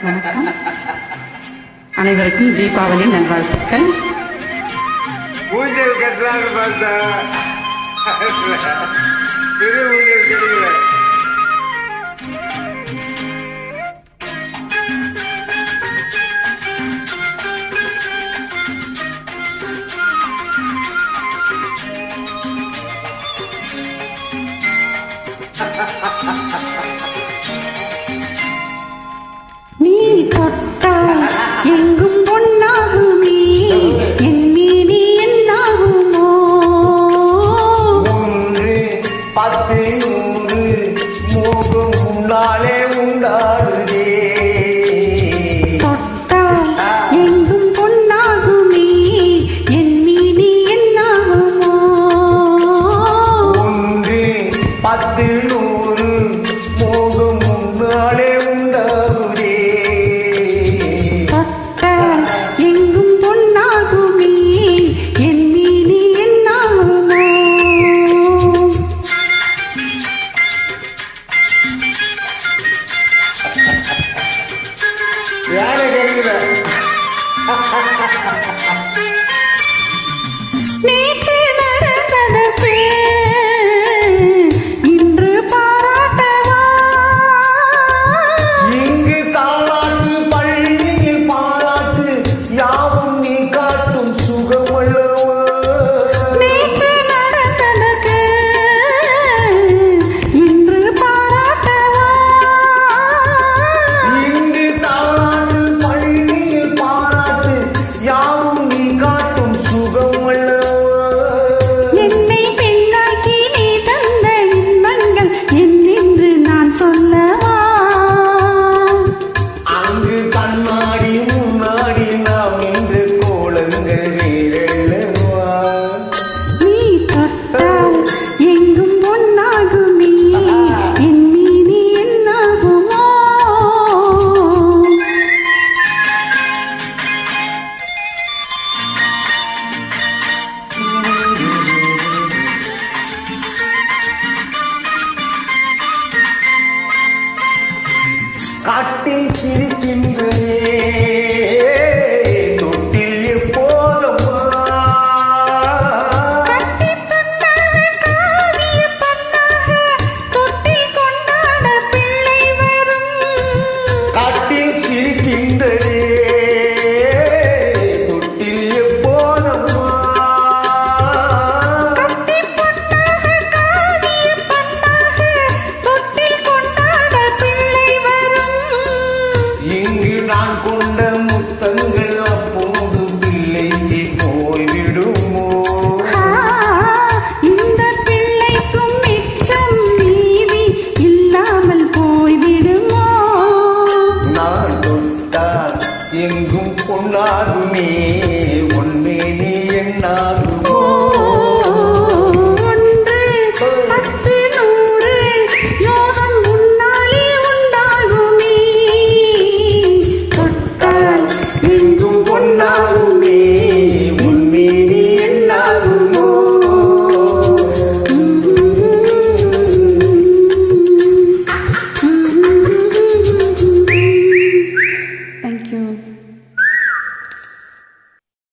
வணக்கம். அனைவருக்கும் தீபாவளி நல்வாழ்த்துக்கள். ஊஞ்சல் கட்டலான்னு பார்த்தா பெரிய ஊஞ்சல் கிடைக்கல. நீ தொட்டால் எங்கும் பொன்னாகுமே, என் மீனி என்னாகுமோ? 1 10 100 மோகம் உன்னாலே உண்டாடுதே. தொட்டால் எங்கும் பொன்னாகுமே, என் மீனி என்னாகுமோ? 1 10 100 மோகம் உன்னாலே உண்டாடுதே. தொட்டால் எங்கும் பொன்னாகுமே, என் மீனி என்னாகுமோ? வேலை கிடைக்கல. நேற்று நடந்ததற்கு இன்று பாராட்டவா? இங்கு தாளாட்டு பள்ளியில் பாராட்டு யாவும் நீ காட்டும் சுகமல்லவா. நேற்று நடந்ததற்கு இன்று பாராட்டவா? இங்கு தாளாட்டு பள்ளியில் பாராட்டு யாவும் நீ காட்டும் சுகமல்லவா. என்னை பெண்ணாக்கி நீ தந்த இன்பங்கள் என்னென்று நான் சொல்லவா? அங்கு கண்ணாடி முன்னாடி நாம் இன்று கோலங்கள் வேறல்லவா. நீ தொட்டால் எங்கும் பொன்னாகுமே, என் மீனி என்னாகுமோ? காட்டில் சிரிக்கின்றே தொட்டில் எப்போதம்மா. கட்டிப் பொன்னாக காவிய பொன்னாக தொட்டில் கொண்டாட பிள்ளை வரும். காட்டில் சிரிக்கின்றே தொட்டில் எப்போதம்மா. கட்டிப் பொன்னாக காவிய பொன்னாக தொட்டில் கொண்டாட பிள்ளை வரும். இங்கு நான் கொண்ட முத்தங்கள் அப்போது பிள்ளைக்கு போய்விடுமோ. இந்த பிள்ளைக்கும் மிச்சம் மீதி இல்லாமல் போய்விடுமோ? நான் தொட்டால் எங்கும் பொன்னாகுமே,